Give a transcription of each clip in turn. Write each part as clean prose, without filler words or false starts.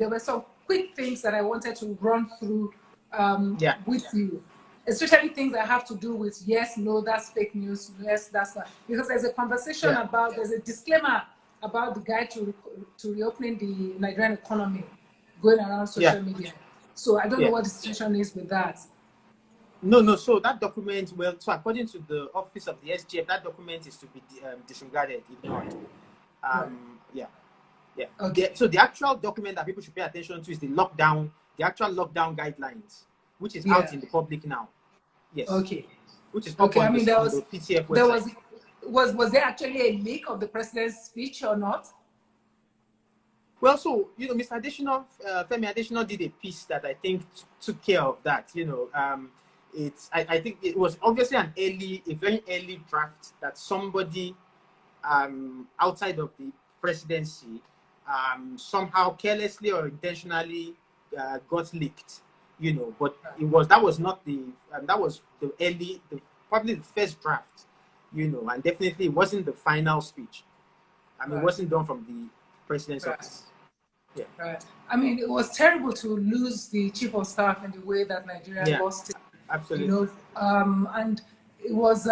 there were some quick things that I wanted to run through with you, especially things that have to do with yes, no, that's fake news, yes, that's that. Because there's a conversation about, there's a disclaimer about the guide to reopening the Nigerian economy going around social media. So I don't know what the situation is with that. No. So that document, well, so according to the office of the SGF, that document is to be disregarded, ignored. Okay. So the actual document that people should pay attention to is the actual lockdown guidelines, which is out in the public now. Yes. Okay. Which is up on the PTF website. Was there actually a leak of the president's speech or not? Well, so, Mr. Additional, Femi Additional did a piece that I think took care of that. I think it was obviously a very early draft that somebody outside of the presidency somehow carelessly or intentionally got leaked. But that was probably the first draft, and definitely it wasn't the final speech. It wasn't done from the president's office. Yeah. Right. I mean, it was terrible to lose the chief of staff in the way that Nigeria lost it. Absolutely. And it was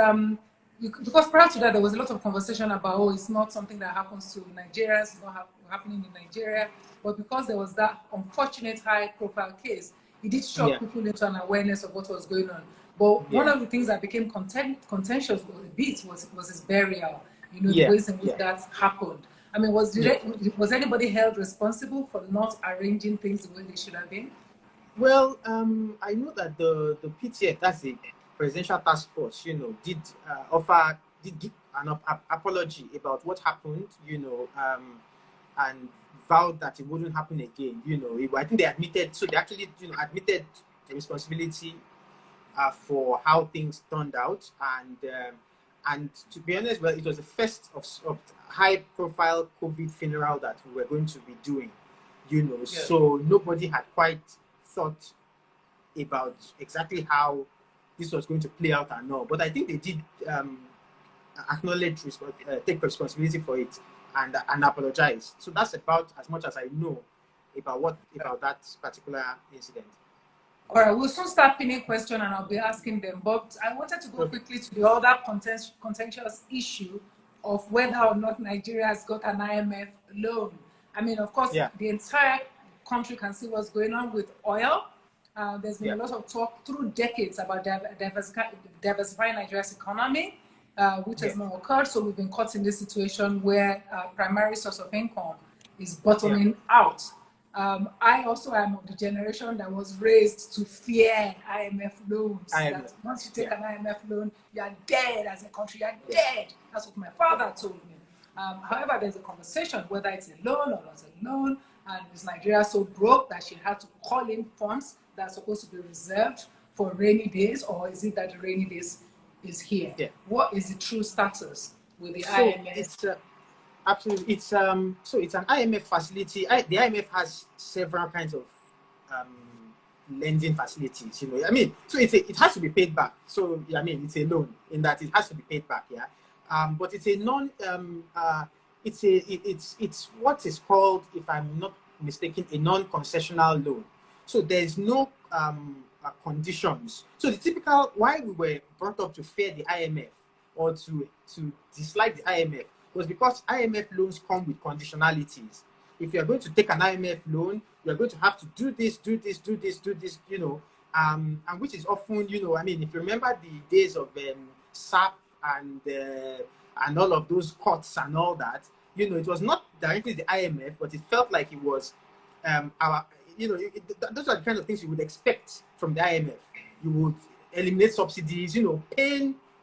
because prior to that there was a lot of conversation about it's not something that happens to Nigerians, it's not happening in Nigeria, but because there was that unfortunate high-profile case, it did shock people into an awareness of what was going on. But one of the things that became contentious for a bit was his burial. The ways in which that happened. I mean, was anybody held responsible for not arranging things the way they should have been? Well, I know that the PTF, that's the Presidential Task Force, did give an apology about what happened, and vowed that it wouldn't happen again. I think they admitted admitted the responsibility for how things turned out, and to be honest, well, it was the first of high-profile COVID funeral that we were going to be doing, so nobody had quite thought about exactly how this was going to play out and all. But I think they did take responsibility for it and apologize. So that's about as much as I know about that particular incident. All right, we'll soon start pinning questions and I'll be asking them. But I wanted to go quickly to the other contentious issue of whether or not Nigeria has got an IMF loan. I mean, of course, the entire country can see what's going on with oil. There's been a lot of talk through decades about diversifying Nigeria's economy, which has not occurred. So we've been caught in this situation where primary source of income is bottoming out. I also am of the generation that was raised to fear IMF loans. That once you take an IMF loan, you are dead as a country. You are dead. That's what my father told me. However, there's a conversation whether it's a loan or not a loan. And is Nigeria so broke that she had to call in funds that are supposed to be reserved for rainy days, or is it that the rainy days is here? What is the true status with the IMF? Absolutely, it's an IMF facility. The IMF has several kinds of lending facilities. I mean, so it has to be paid back. So I mean, it's a loan in that it has to be paid back. But it's a it's what is called, if I'm not mistaken, a non-concessional loan. So there's no conditions. So the typical why we were brought up to fear the IMF or to dislike the IMF was because IMF loans come with conditionalities. If you're going to take an IMF loan, you're going to have to do this, and which is often, I mean, if you remember the days of SAP and all of those cuts and all that, it was not directly the IMF, but it felt like it was those are the kind of things you would expect from the IMF. You would eliminate subsidies,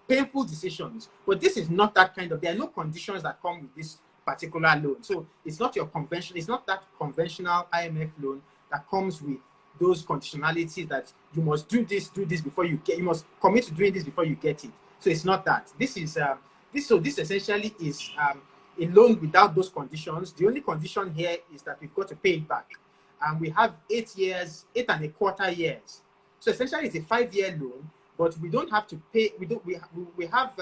painful decisions. But this is not that kind of, there are no conditions that come with this particular loan. So it's not that conventional IMF loan that comes with those conditionalities that you must do this before you must commit to doing this before you get it. So it's not that. This essentially is a loan without those conditions. The only condition here is that we've got to pay it back. And we have 8 and a quarter years. So essentially it's a 5-year loan, but we don't have to pay, we have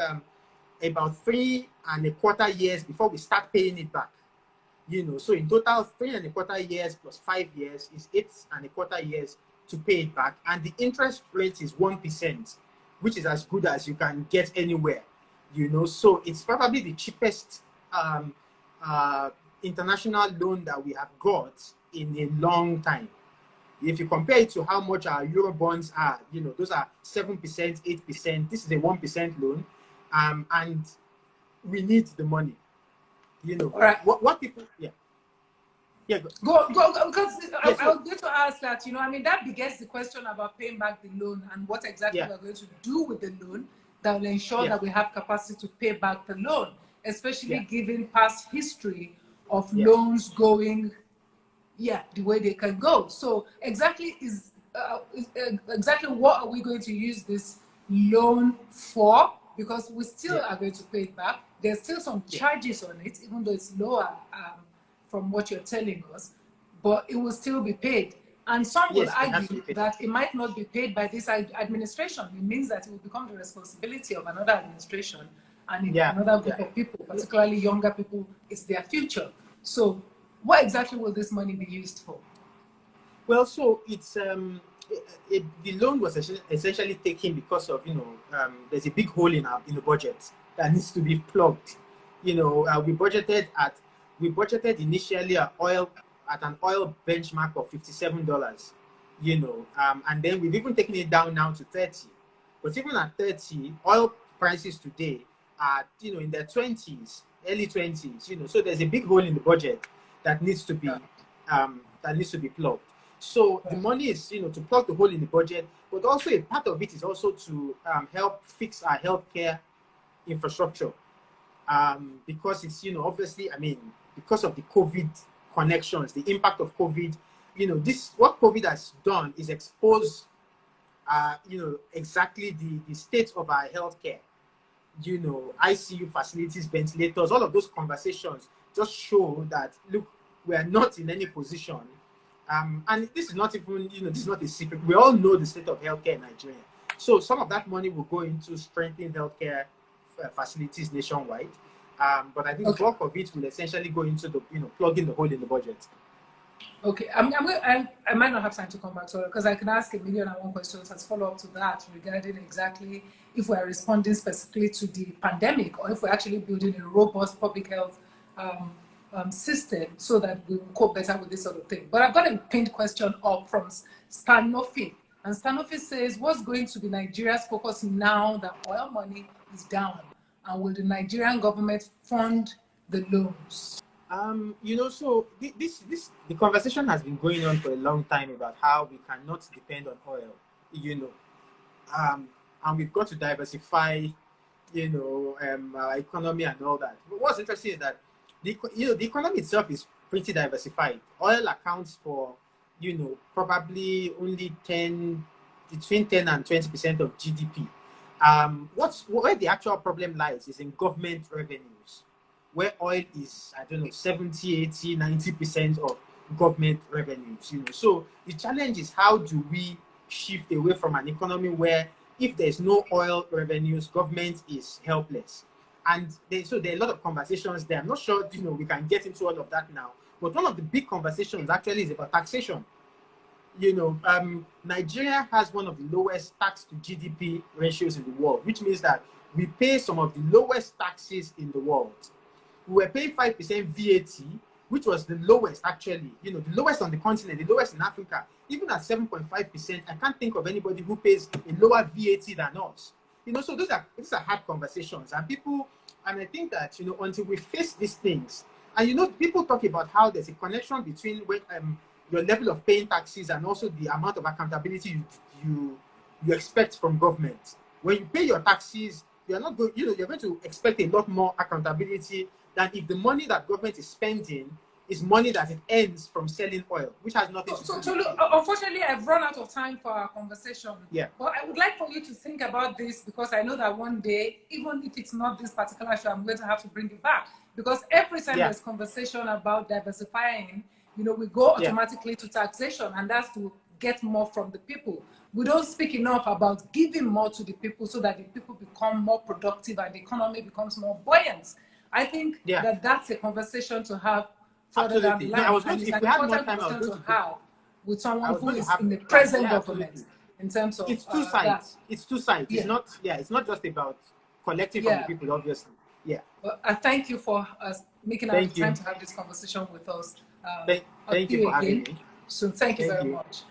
about 3 and a quarter years before we start paying it back. So in total, 3.25 years plus 5 years is 8.25 years to pay it back. And the interest rate is 1%, which is as good as you can get anywhere. So it's probably the cheapest international loan that we have got in a long time. If you compare it to how much our Euro bonds are, those are 7%, 8%. This is a 1% loan. And we need the money. All right. What people, yeah. Yeah, go because yes, I was going to ask that, that begets the question about paying back the loan and what exactly we're going to do with the loan that will ensure that we have capacity to pay back the loan, especially given past history of loans going the way they can go. So exactly exactly what are we going to use this loan for? Because we still are going to pay it back. There's still some charges on it, even though it's lower from what you're telling us, but it will still be paid. And some will argue that it might not be paid by this administration. It means that it will become the responsibility of another administration and another group of people, particularly younger people. It's their future. So what exactly will this money be used for? Well, so it's the loan was essentially taken because of there's a big hole in the budget that needs to be plugged. We budgeted initially at an oil benchmark of $57. And then we've even taken it down now to 30. But even at 30, oil prices today are in their 20s, early 20s. So there's a big hole in the budget that needs to be plugged. So the money is to plug the hole in the budget, but also a part of it is also to help fix our healthcare infrastructure, because it's obviously, because of the COVID connections, the impact of COVID, what COVID has done is expose exactly the state of our healthcare. ICU facilities, ventilators, all of those conversations just show that, look, we are not in any position. And this is not even, this is not a secret. We all know the state of healthcare in Nigeria. So some of that money will go into strengthening healthcare facilities nationwide. But I think the bulk of it will essentially go into the, plugging the hole in the budget. Okay, I might not have time to come back to it because I can ask 1,000,001 questions as follow up to that regarding exactly if we are responding specifically to the pandemic or if we're actually building a robust public health system so that we will cope better with this sort of thing. But I've got a pinned question up from Stanofi. And Stanofi says, what's going to be Nigeria's focus now that oil money is down? And will the Nigerian government fund the loans? So the conversation has been going on for a long time about how we cannot depend on oil, and we've got to diversify, our economy and all that. But what's interesting is that the economy itself is pretty diversified. Oil accounts for, probably only between 10 and 20% of GDP. Where the actual problem lies is in government revenues, where oil is, 70, 80, 90% of government revenues. So the challenge is, how do we shift away from an economy where if there's no oil revenues, government is helpless? And so there are a lot of conversations there. I'm not sure, we can get into all of that now. But one of the big conversations actually is about taxation. Nigeria has one of the lowest tax to GDP ratios in the world, which means that we pay some of the lowest taxes in the world. We were paying 5% VAT, which was the lowest actually, the lowest on the continent, the lowest in Africa. Even at 7.5%, I can't think of anybody who pays a lower VAT than us. So these are hard conversations, and I think that, until we face these things, and people talk about how there's a connection between your level of paying taxes and also the amount of accountability you expect from government. When you pay your taxes, you're not going, you're going to expect a lot more accountability than if the money that government is spending is money that it earns from selling oil, which has nothing to do with it. Unfortunately, I've run out of time for our conversation. Yeah. But I would like for you to think about this, because I know that one day, even if it's not this particular show, I'm going to have to bring it back. Because every time there's conversation about diversifying, we go automatically to taxation, and that's to get more from the people. We don't speak enough about giving more to the people so that the people become more productive and the economy becomes more buoyant. I think that that's a conversation to have further down Absolutely. the No, I line. was going And to, it's if an we had more important time, I was question going to to go. have with I someone was who going to is have in the that. present Yeah, government absolutely. in terms of It's two that. sides. It's two sides. It's Yeah, not, yeah, it's not just about collecting from the yeah. people, obviously. Yeah. But I thank you for making out the Thank time you. to have this conversation with us. Thank I'll you see you for having again me. soon. Thank you Thank very you. much.